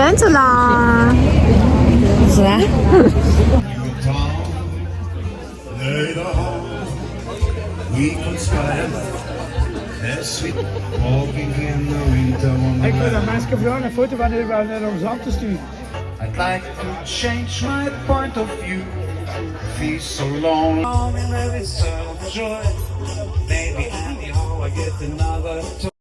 Gentle. We conspire as we walking in the winter wonderland. I'd like to change my point of view. Feel so long and every sound of joy. Maybe anyhow I get another toy.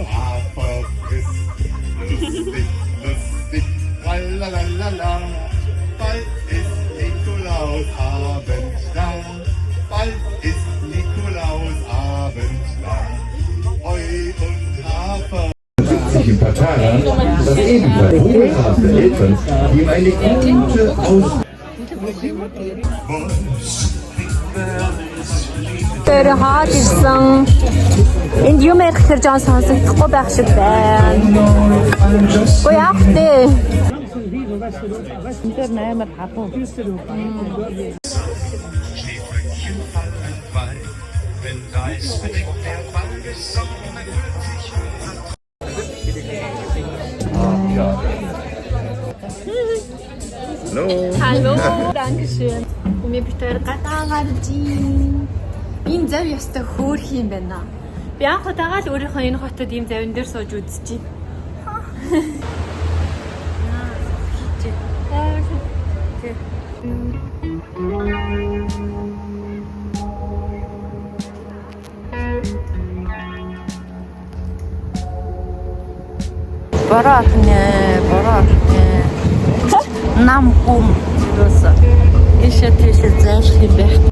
Half of this lustig, la la la la la. Bald ist Nikolausabend lang. Bald ist Nikolausabend lang. Heu und Hafer. Im Parterre das ebenfalls wohlhabende Eltern, die ihm eine gute Тэр хаад ирсэн. Энд юм ярих хэрэг жан сонсогдохгүй байх шиг байна. Ой яах вэ? Тэр наймаар хатуу. Wenn da ist der Ball gesungen Hallo, danke schön. Ми битээр гадаа гарч ийн. Энэ зав ястай хөөх юм байна. Би анх удаага л өөрийнхөө энэ хотод ийм завин дээр сууж үзчихье. Борохне. Нам гум юуса. Ишээ тийшээ зааш юм бэ.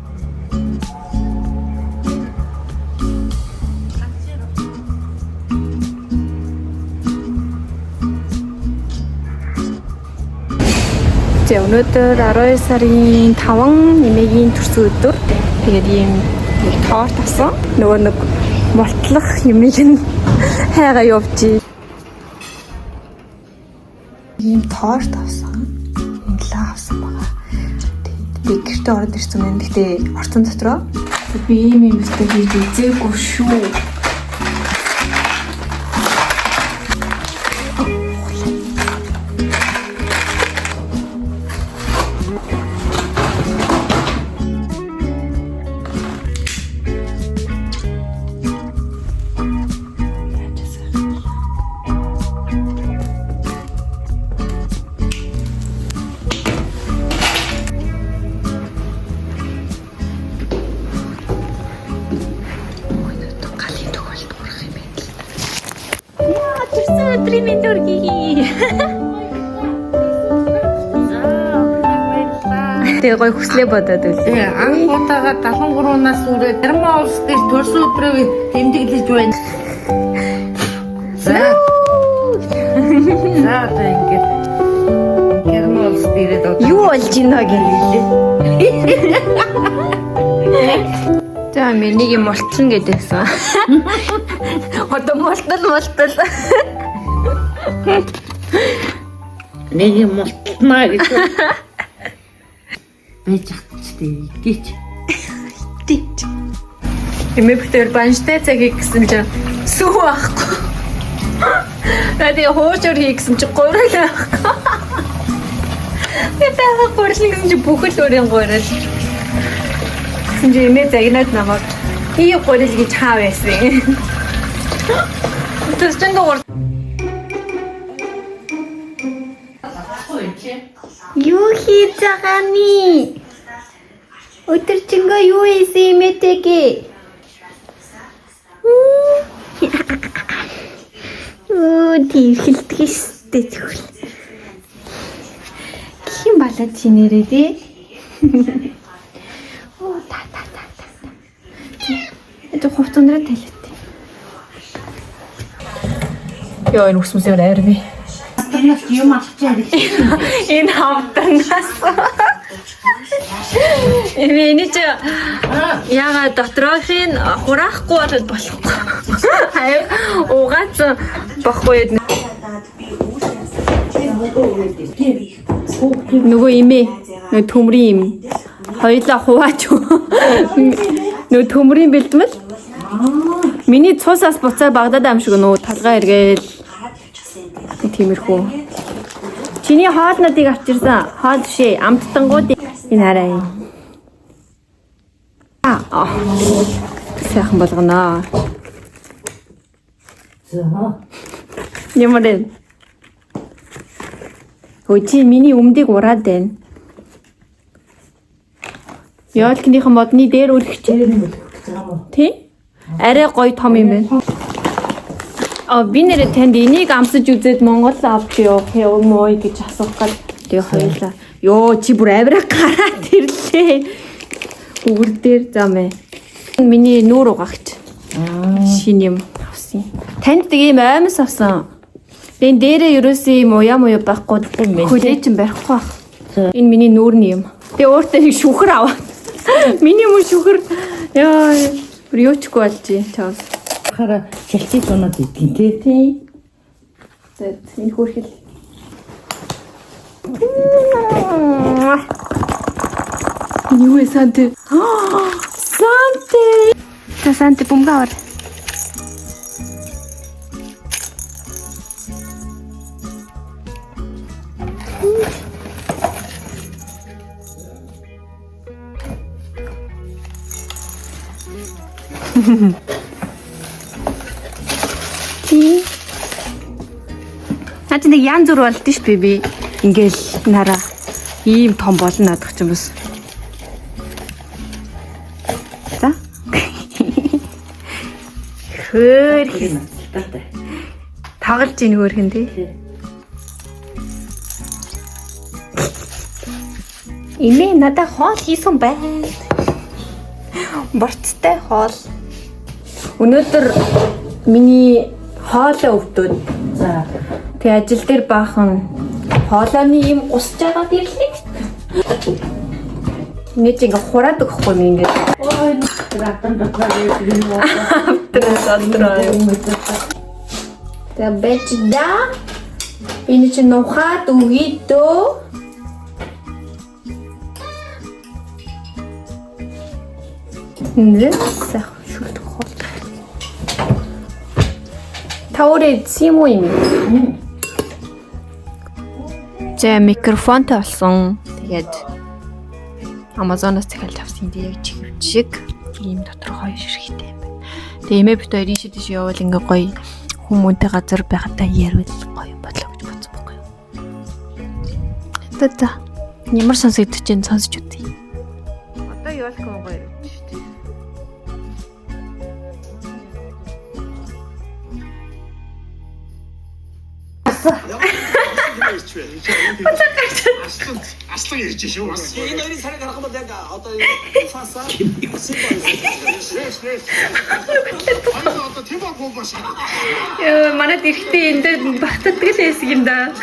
За өнөөдөр 12 сарын 5 нэмээгийн төрсөн өдөр. Тэгээд ийм торт авсан. Нөгөө нэг молтлох юмыг нь хайгаа явуулчих. Ийм торт авсан. Инглаа авсан байгаа. Би гэртээ ороод ирсэн юм. Гэхдээ орцон дотроо би ийм юмстай хийж үзээгүй шүү. Тэгээ гой хүслээ бодоод үлээ. Анх удаага 73 нас үрээ Герман улс дээр төрсөн өдрөө тэмдэглэж байна. За тэгээд Герман улс дээр юу болж байна гэлээ. За миний юм мултсан гэдэгсэн. Одоо мултал. нэг юм мултнаа гэж байж чадчихтэй гэж. Тийч. Эмэвтэр банштай цагийг гэсэн чинь сүү байхгүй. Надад хоочор хийгсэн чинь гурил байхгүй. Тэгээд гурил гэсэн чинь бүхэл өөрийн гурил. Гэсэн чинь эмээ загнаад намайг ий гурил гэж хаа байсан. Тэр чинь гурил. Юу хийж байгаа ни? Өдөржингөө юу хийсэн эмээтэйгээ? Тэрхэлдэг штэ тэгвэл. Хин балаад чи нэрээ дээ? Оо та. Это хувцсандраа талиад. Яа энэ усмсээр айрны. Юм авчаад Энэ хамтанаас. Энийг чи яга дотроохийн хураахгүй болоод болохгүй. Аяа угац бохгүй. Нөгөө имээ төмрийн им. Хоёлаа хуваач. Нөгөө төмрийн бэлдмэл. Миний цусаас буцаа Багдад аим шиг нөө талгаа эргээд тиймэрхүү. Чиний хоолнуудыг авчирсан. Хоол шээ амттангуудыг энэ хараа. Сайхан болгоно. Ямар вэ? Хөөе миний өмдийг ураад байна. Яалкныхан модны дээр үлгэж тий? Арай гоё том юм байна. Би нэрээ танд энийг амсаж үзээд Монгол авч явах юм уу гэж асуух гал тэгээ хоёлаа. Йоо чи бүр авираа гараад ирлээ. Үгэр дээр замээ. Миний нүүр угаагч. Шин юм авсан. Танд тэг ийм аймас авсан. Тэн дээрээ ерөөсөө юм уяа муу байхгүй хүлээж барихгүй байх. Энэ миний нүүрний юм. Тэгээ өөртөө нэг шүхэр аваад. Миний мөр шүхэр яа бүр юучгүй болжээ чаас. Хараа шалцыг оноод идэх тий. За энэ хөрхөл. Юу ээ санте? Санте. Та санте бумгаар. Тий. Наач нэг янз бүр болд ш би. Ингээл нараа ийм том болно надах ч юм бас. За. Хөөх. Тагалж ийн хөөрхөн тий. Инээ надад хоол хийсэн байна. Борцтой хоол. Өнөөдөр миний хоолоо өвдөд. За. Тэгээ ажил дээр баахан хоолооны юм усж байгаад ирлээ. Нэг ингээ хураад өгөхгүй юм ингээ. Ой, ратан дотроо юм уу? Тэгээ бэчда. Энэ чинь нухад үгидөө. Нээсэх шүлт хоол. Таурэ симо юм. За микрофонтой болсон. Тэгээд Amazon-оос захиалж авсан. Тэгээд яг чихвч шиг ийм дотор хоёр ширхтээ юм байна. Тэгээд эмээ бит хоёрын шидэж явал ингээ гоё хүмүүнтэй газар байхадаа ярил гоё болоо гэж бодсон байхгүй юу. За ямар сонсогдож чинь сонсч үзье. Одоо явах юм гоё. Аслан ирж шүү. Энэ хоёрын сарыг харах бол яг одоо фаса. Одоо тийм боо бошоо. Яа, манайд ирэхдээ энэ дээр багтдаг л байсан юм да.